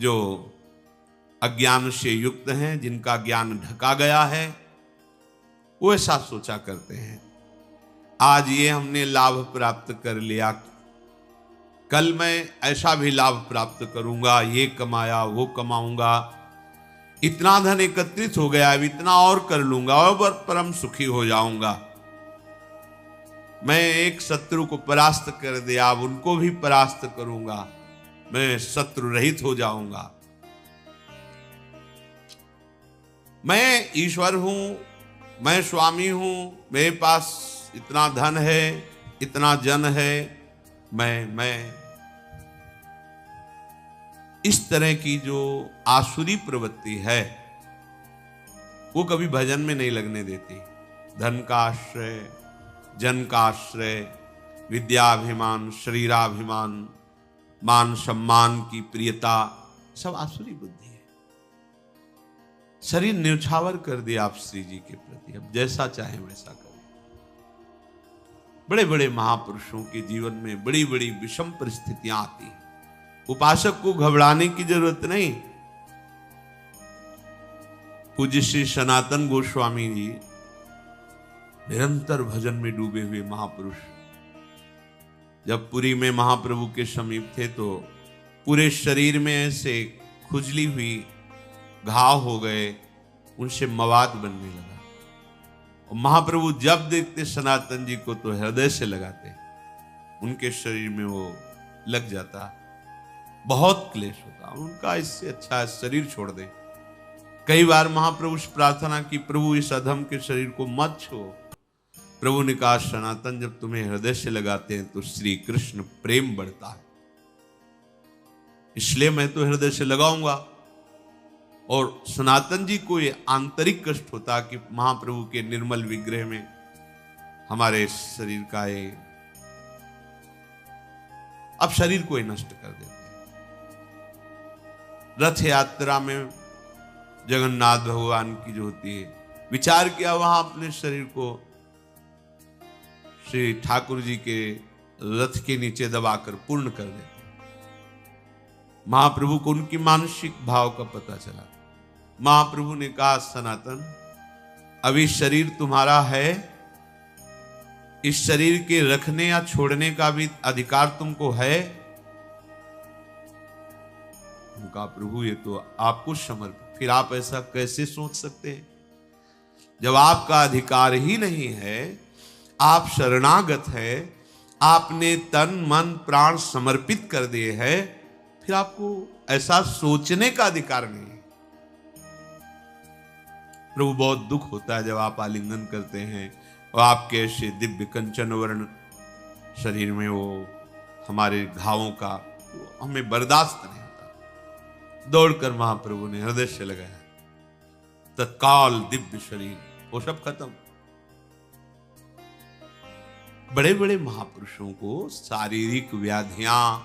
जो अज्ञान से युक्त हैं, जिनका ज्ञान ढका गया है, वो ऐसा सोचा करते हैं आज ये हमने लाभ प्राप्त कर लिया, कल मैं ऐसा भी लाभ प्राप्त करूंगा, ये कमाया वो कमाऊंगा, इतना धन एकत्रित हो गया, अब इतना और कर लूंगा और परम सुखी हो जाऊंगा। मैं एक शत्रु को परास्त कर दिया, अब उनको भी परास्त करूंगा, मैं शत्रु रहित हो जाऊंगा। मैं ईश्वर हूं, मैं स्वामी हूं, मेरे पास इतना धन है, इतना जन है, मैं इस तरह की जो आसुरी प्रवृत्ति है वो कभी भजन में नहीं लगने देती। धन का आश्रय, जन का आश्रय, विद्याभिमान, शरीराभिमान, मान सम्मान की प्रियता, सब आसुरी बुद्धि है। शरीर न्यौछावर कर दिया आप श्री जी के प्रति, अब जैसा चाहे वैसा करें। बड़े बड़े महापुरुषों के जीवन में बड़ी बड़ी विषम परिस्थितियां आती हैं, उपासक को घबराने की जरूरत नहीं। पूज्य श्री सनातन गोस्वामी जी निरंतर भजन में डूबे हुए महापुरुष, जब पुरी में महाप्रभु के समीप थे तो पूरे शरीर में ऐसे खुजली हुई, घाव हो गए, उनसे मवाद बनने लगा। और महाप्रभु जब देखते सनातन जी को तो हृदय से लगाते, उनके शरीर में वो लग जाता, बहुत क्लेश होता उनका, इससे अच्छा है शरीर छोड़ दे। कई बार महाप्रभु से प्रार्थना की, प्रभु इस अधम के शरीर को मत छोड़। प्रभु ने कहा, सनातन जब तुम्हें हृदय से लगाते हैं तो श्री कृष्ण प्रेम बढ़ता है, इसलिए मैं तो हृदय से लगाऊंगा। और सनातन जी को ये आंतरिक कष्ट होता कि महाप्रभु के निर्मल विग्रह में हमारे शरीर का ये, अब शरीर को ही नष्ट कर देते हैं। रथ यात्रा में जगन्नाथ भगवान की जो होती है, विचार किया वहां अपने शरीर को श्री ठाकुर जी के रथ के नीचे दबाकर पूर्ण कर देते। महाप्रभु को उनकी मानसिक भाव का पता चला। महाप्रभु ने कहा, सनातन अभी शरीर तुम्हारा है, इस शरीर के रखने या छोड़ने का भी अधिकार तुमको है। उनका प्रभु ये तो आपको समर्पित, फिर आप ऐसा कैसे सोच सकते हैं? जब आपका अधिकार ही नहीं है, आप शरणागत है, आपने तन मन प्राण समर्पित कर दिए हैं, फिर आपको ऐसा सोचने का अधिकार नहीं है। प्रभु बहुत दुख होता है जब आप आलिंगन करते हैं और आपके ऐसे दिव्य कंचन वर्ण शरीर में वो हमारे घावों का हमें बर्दाश्त नहीं होता। दौड़कर महाप्रभु ने हृदय से लगाया, तत्काल दिव्य शरीर वो सब खत्म। बड़े बड़े महापुरुषों को शारीरिक व्याधियां,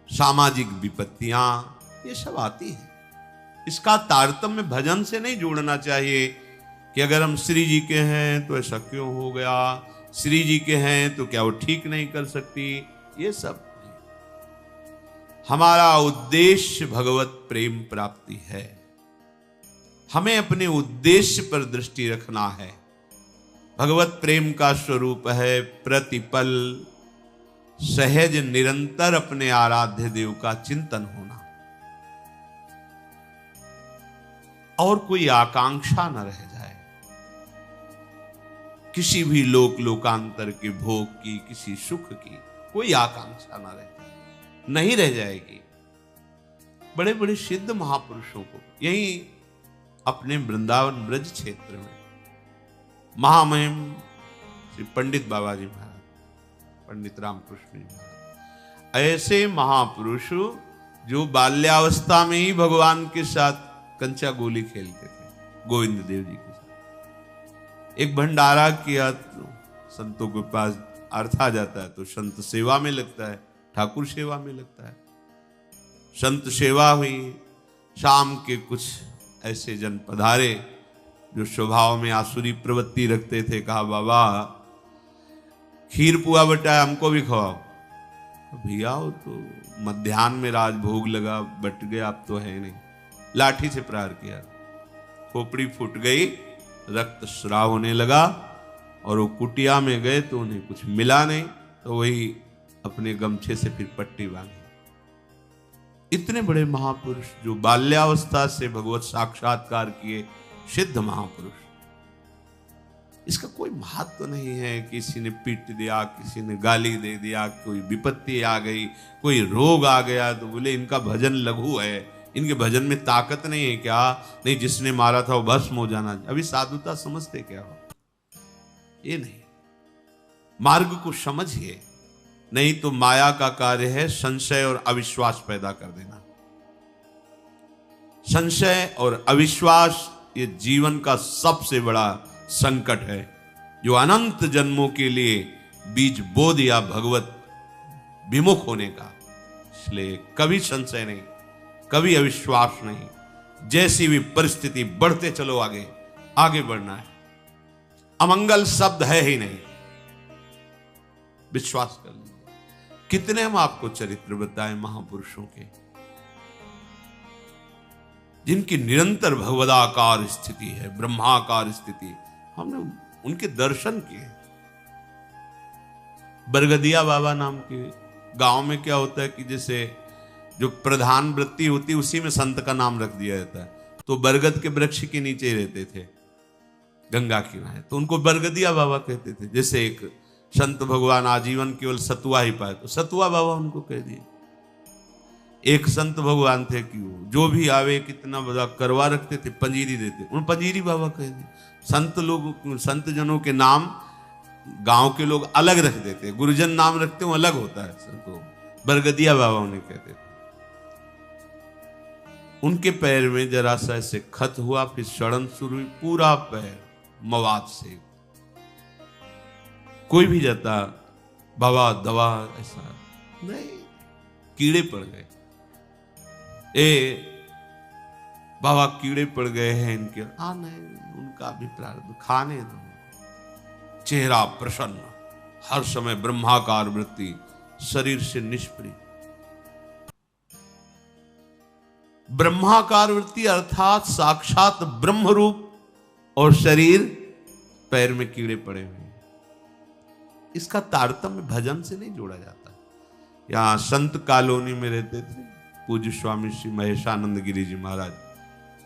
सामाजिक विपत्तियां, ये सब आती हैं। इसका तारतम्य भजन से नहीं जोड़ना चाहिए कि अगर हम श्री जी के हैं तो ऐसा क्यों हो गया, श्री जी के हैं तो क्या वो ठीक नहीं कर सकती, ये सब नहीं। हमारा उद्देश्य भगवत प्रेम प्राप्ति है, हमें अपने उद्देश्य पर दृष्टि रखना है। भगवत प्रेम का स्वरूप है प्रतिपल सहज निरंतर अपने आराध्य देव का चिंतन होना, और कोई आकांक्षा न रह जाए, किसी भी लोक लोकांतर के भोग की, किसी सुख की कोई आकांक्षा न रह नहीं रह जाएगी। बड़े बड़े सिद्ध महापुरुषों को यही अपने वृंदावन ब्रज क्षेत्र में महामहिम श्री पंडित बाबाजी महाराज, पंडित रामकृष्ण जी महाराज, ऐसे महापुरुष जो बाल्यावस्था में ही भगवान के साथ कंचा गोली खेलते थे, गोविंद देव जी के साथ। एक भंडारा किया तो संतों के पास अर्थ आ जाता है तो संत सेवा में लगता है, ठाकुर सेवा में लगता है। संत सेवा हुई, शाम के कुछ ऐसे जन पधारे जो स्वभाव में आसुरी प्रवृत्ति रखते थे। कहा, बाबा खीर पुआ बटा हमको भी खवाओ। भैया हो तो मध्याह्न में राजभोग लगा, बट गया, अब तो है नहीं। लाठी से प्रहार किया, खोपड़ी फूट गई, रक्त स्राव होने लगा, और वो कुटिया में गए तो उन्हें कुछ मिला नहीं, तो वही अपने गमछे से फिर पट्टी बांधी। इतने बड़े महापुरुष जो बाल्यावस्था से भगवत साक्षात्कार किए सिद्ध महापुरुष, इसका कोई महत्व तो नहीं है। किसी ने पीट दिया, किसी ने गाली दे दिया, कोई विपत्ति आ गई, कोई रोग आ गया तो बोले इनका भजन लघु है, इनके भजन में ताकत नहीं है क्या? नहीं, जिसने मारा था वो भस्म हो जाना। अभी साधुता समझते क्या हो? ये नहीं, मार्ग को समझिए, नहीं तो माया का कार्य है संशय और अविश्वास पैदा कर देना। संशय और अविश्वास ये जीवन का सबसे बड़ा संकट है, जो अनंत जन्मों के लिए बीज बो दिया भगवत विमुख होने का। इसलिए कभी संशय नहीं, कभी अविश्वास नहीं। जैसी भी परिस्थिति, बढ़ते चलो आगे, आगे बढ़ना है। अमंगल शब्द है ही नहीं, विश्वास कर लीजिए। कितने हम आपको चरित्र बताएं महापुरुषों के, जिनकी निरंतर भगवदाकार स्थिति है, ब्रह्माकार स्थिति। हमने उनके दर्शन किए। बरगदिया बाबा नाम के गांव में क्या होता है कि जैसे जो प्रधान वृत्ति होती है उसी में संत का नाम रख दिया जाता है। तो बरगद के वृक्ष के नीचे रहते थे, गंगा किनारे, तो उनको बरगदिया बाबा कहते थे। जैसे एक संत भगवान आजीवन केवल सतुआ ही पाए, तो सतुआ बाबा उनको कह दिए। एक संत भगवान थे कि वो जो भी आवे कितना बड़ा करवा रखते थे, पंजीरी देते, उन पंजीरी बाबा कह दिए। संत लोग, संत जनों के नाम गांव के लोग अलग रख देते, गुरुजन नाम रखते हो अलग होता है। संतो बरगदिया बाबा उन्हें कहते थे। उनके पैर में जरा सा ऐसे खत हुआ, फिर सड़न शुरू हुई, पूरा पैर मवाद से। कोई भी जाता, बाबा दवा, ऐसा नहीं, कीड़े पड़ गए। बाबा कीड़े पड़ गए हैं इनके। नहीं, उनका भी प्रारब्ध, खाने दो। चेहरा प्रसन्न, हर समय ब्रह्माकार वृत्ति, शरीर से निष्प्रिय। ब्रह्माकार वृत्ति अर्थात साक्षात ब्रह्म रूप, और शरीर पैर में कीड़े पड़े हुए। इसका तारतम्य भजन से नहीं जोड़ा जाता। यहां संत कॉलोनी में रहते थे पूज्य स्वामी श्री महेशानंद गिरी जी महाराज,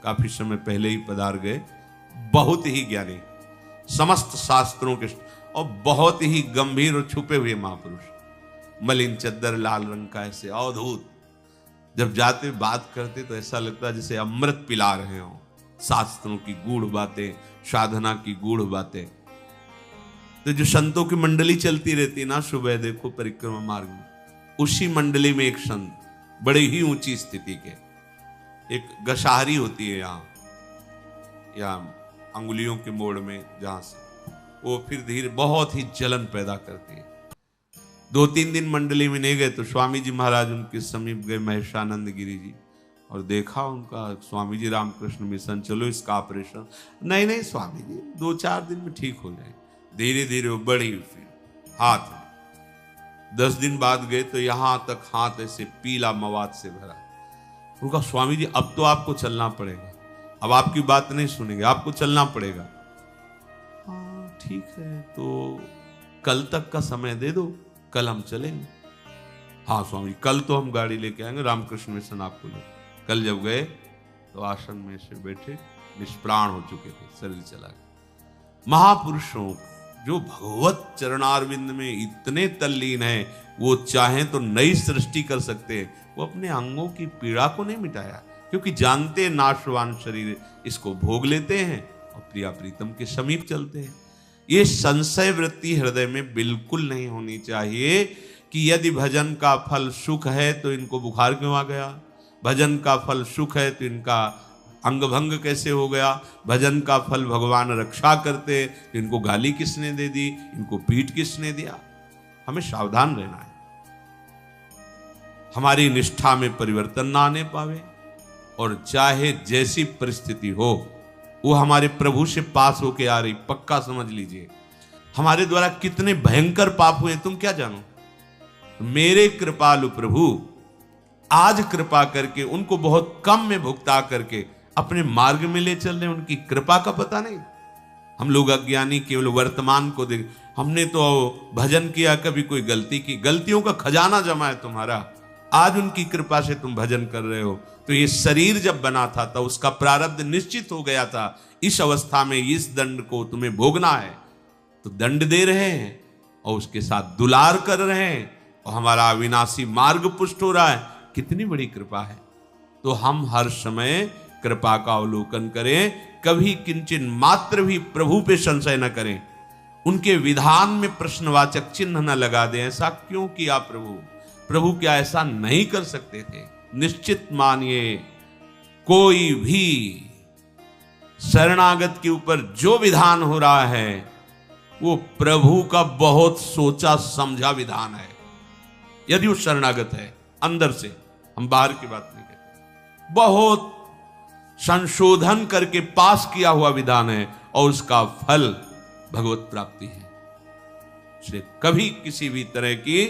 काफी समय पहले ही पधार गए। बहुत ही ज्ञानी, समस्त शास्त्रों के, और बहुत ही गंभीर और छुपे हुए महापुरुष। मलिन चद्दर, लाल रंग का, ऐसे अवधूत। जब जाते बात करते तो ऐसा लगता जैसे अमृत पिला रहे हो। शास्त्रों की गूढ़ बातें, साधना की गूढ़ बातें। तो जो संतों की मंडली चलती रहती ना, सुबह देखो परिक्रमा मार्ग में, उसी मंडली में एक संत बड़ी ही ऊंची स्थिति के, एक गशाहरी होती है यहाँ अंगुलियों के मोड़ में, जहां से वो फिर धीरे बहुत ही जलन पैदा करती है। 2-3 दिन मंडली में नहीं गए तो स्वामी जी महाराज उनके समीप गए, महेशानंद गिरी जी, और देखा उनका। स्वामी जी रामकृष्ण मिशन, चलो इसका ऑपरेशन। नहीं स्वामी जी, 2-4 दिन में ठीक हो जाए। धीरे धीरे वो बढ़ी, फिर हाथ 10 दिन बाद गए तो यहां तक हाथ ऐसे पीला मवाद से भरा। उनका स्वामी जी अब तो आपको चलना पड़ेगा, अब आपकी बात नहीं सुनेंगे, आपको चलना पड़ेगा। हाँ ठीक है, तो कल तक का समय दे दो, कल हम चलेंगे। हाँ स्वामी, कल तो हम गाड़ी लेके आएंगे, रामकृष्ण मिशन आपको ले। कल जब गए तो आसन में से बैठे, निष्प्राण हो चुके थे, शरीर चला गया। महापुरुषों जो भगवत चरणारविंद में इतने तल्लीन है, वो चाहें तो नई सृष्टि कर सकते हैं। वो अपने अंगों की पीड़ा को नहीं मिटाया, क्योंकि जानते नाशवान शरीर, इसको भोग लेते हैं और प्रिया प्रीतम के समीप चलते हैं। ये संशय वृत्ति हृदय में बिल्कुल नहीं होनी चाहिए कि यदि भजन का फल सुख है तो इनको बुखार क्यों आ गया, भजन का फल सुख है तो इनका अंग भंग कैसे हो गया, भजन का फल भगवान रक्षा करते तो इनको गाली किसने दे दी, इनको पीठ किसने दिया। हमें सावधान रहना है, हमारी निष्ठा में परिवर्तन ना आने पावे, और चाहे जैसी परिस्थिति हो वो हमारे प्रभु से पास होके आ रही। पक्का समझ लीजिए, हमारे द्वारा कितने भयंकर पाप हुए तुम क्या जानो। मेरे कृपालु प्रभु आज कृपा करके उनको बहुत कम में भुगता करके अपने मार्ग में ले चल रहे हैं। उनकी कृपा का पता नहीं। हम लोग अज्ञानी केवल वर्तमान को देख, हमने तो भजन किया, कभी कोई गलती की, गलतियों का खजाना जमा है तुम्हारा, आज उनकी कृपा से तुम भजन कर रहे हो। तो ये शरीर जब बना था तो उसका प्रारब्ध निश्चित हो गया था, इस अवस्था में इस दंड को तुम्हें भोगना है, तो दंड दे रहे हैं और उसके साथ दुलार कर रहे हैं और हमारा अविनाशी मार्ग पुष्ट हो रहा है। कितनी बड़ी कृपा है। तो हम हर समय कृपा का अवलोकन करें, कभी किंचन मात्र भी प्रभु पे संशय न करें, उनके विधान में प्रश्नवाचक चिन्ह न लगा दें। ऐसा क्यों किया प्रभु? प्रभु क्या ऐसा नहीं कर सकते थे? निश्चित मानिए कोई भी शरणागत के ऊपर जो विधान हो रहा है वो प्रभु का बहुत सोचा समझा विधान है। यदि वो शरणागत है अंदर से, हम बाहर की बात नहीं कहते, बहुत संशोधन करके पास किया हुआ विधान है और उसका फल भगवत प्राप्ति है। इसलिए कभी किसी भी तरह की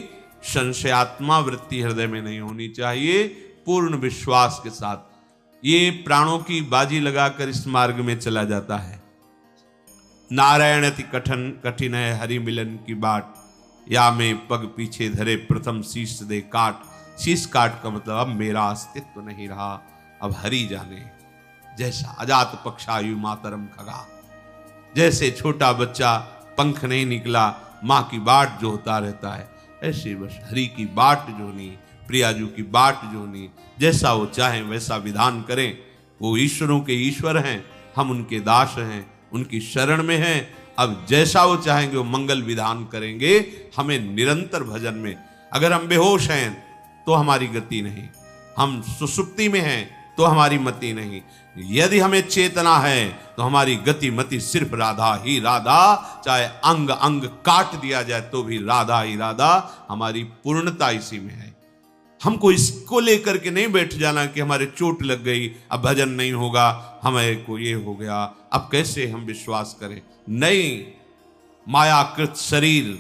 संशयात्मा वृत्ति हृदय में नहीं होनी चाहिए। पूर्ण विश्वास के साथ ये प्राणों की बाजी लगाकर इस मार्ग में चला जाता है। नारायण अति कठिन है हरि मिलन की बाट, या में पग पीछे धरे प्रथम शीश दे काट। शीश काट का मतलब अब मेरा अस्तित्व नहीं रहा, अब हरि जाने। जैसा अजात पक्षायु मातरम खगा, जैसे छोटा बच्चा पंख नहीं निकला माँ की बाट जो होता रहता है, ऐसे बस हरि की बाट जोनी, प्रियाजू की बाट जोनी। जैसा वो चाहे वैसा विधान करें। वो ईश्वरों के ईश्वर हैं, हम उनके दास हैं, उनकी शरण में हैं। अब जैसा वो चाहेंगे वो मंगल विधान करेंगे। हमें निरंतर भजन में, अगर हम बेहोश हैं तो हमारी गति नहीं, हम सुसुप्ति में हैं तो हमारी मति नहीं, यदि हमें चेतना है तो हमारी गति मति सिर्फ राधा ही राधा। चाहे अंग अंग काट दिया जाए तो भी राधा ही राधा। हमारी पूर्णता इसी में है। हमको इसको लेकर के नहीं बैठ जाना कि हमारे चोट लग गई, अब भजन नहीं होगा, हमें को ये हो गया, अब कैसे हम विश्वास करें। नहीं, मायाकृत शरीर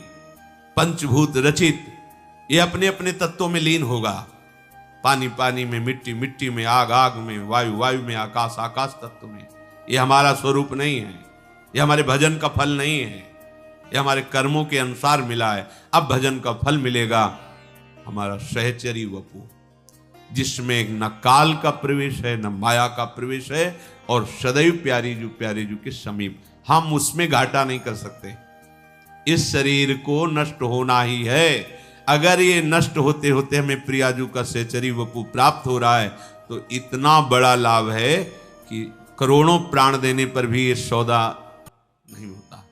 पंचभूत रचित, ये अपने अपने तत्वों में लीन होगा। पानी पानी में, मिट्टी मिट्टी में, आग आग में, वायु वायु में, आकाश आकाश तत्व में। ये हमारा स्वरूप नहीं है, ये हमारे भजन का फल नहीं है, ये हमारे कर्मों के अनुसार मिला है। अब भजन का फल मिलेगा हमारा सहचरी वपु, जिसमें न काल का प्रवेश है न माया का प्रवेश है, और सदैव प्यारी जू के समीप। हम उसमें घाटा नहीं कर सकते। इस शरीर को नष्ट होना ही है। अगर ये नष्ट होते होते हमें प्रियाजू का सहचरी वपु प्राप्त हो रहा है तो इतना बड़ा लाभ है कि करोड़ों प्राण देने पर भी ये सौदा नहीं होता।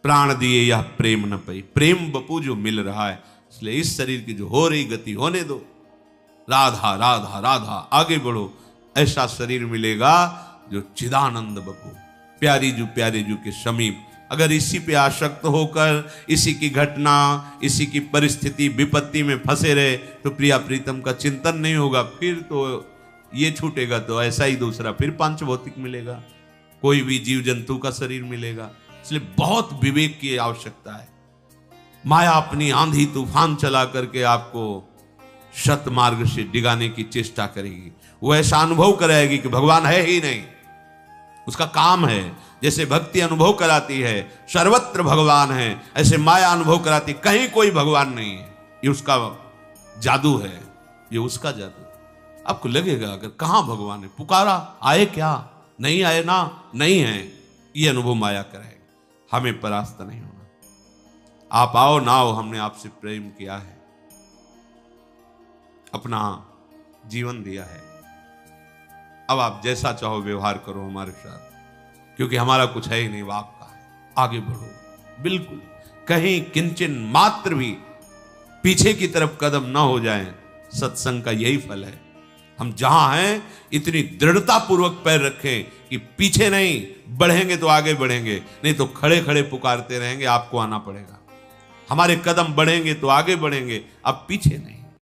प्राण दिए यह प्रेम न पई, प्रेम वपु जो मिल रहा है। इसलिए इस शरीर की जो हो रही गति होने दो, राधा राधा राधा, आगे बढ़ो। ऐसा शरीर मिलेगा जो चिदानंद वपु, प्यारी जू के समीप। अगर इसी पे आसक्त होकर इसी की घटना, इसी की परिस्थिति विपत्ति में फंसे रहे तो प्रिया प्रीतम का चिंतन नहीं होगा। फिर तो ये छूटेगा तो ऐसा ही दूसरा फिर पांच भौतिक मिलेगा, कोई भी जीव जंतु का शरीर मिलेगा। इसलिए बहुत विवेक की आवश्यकता है। माया अपनी आंधी तूफान चला करके आपको सत मार्ग से डिगाने की चेष्टा करेगी। वो ऐसा अनुभव कराएगी कि भगवान है ही नहीं, उसका काम है। जैसे भक्ति अनुभव कराती है सर्वत्र भगवान है, ऐसे माया अनुभव कराती कहीं कोई भगवान नहीं है। ये उसका जादू है, ये उसका जादू। आपको लगेगा अगर कहां भगवान है, पुकारा आए क्या, नहीं आए ना, नहीं है, ये अनुभव माया कराएगा। हमें परास्त नहीं होना। आप आओ ना आओ, हमने आपसे प्रेम किया है, अपना जीवन दिया है। अब आप जैसा चाहो व्यवहार करो हमारे साथ, क्योंकि हमारा कुछ है ही नहीं, वो आपका है। आगे बढ़ो, बिल्कुल कहीं किंचन मात्र भी पीछे की तरफ कदम ना हो जाएं। सत्संग का यही फल है। हम जहां हैं इतनी दृढ़ता पूर्वक पैर रखें कि पीछे नहीं, बढ़ेंगे तो आगे बढ़ेंगे, नहीं तो खड़े खड़े पुकारते रहेंगे, आपको आना पड़ेगा। हमारे कदम बढ़ेंगे तो आगे बढ़ेंगे, अब पीछे नहीं।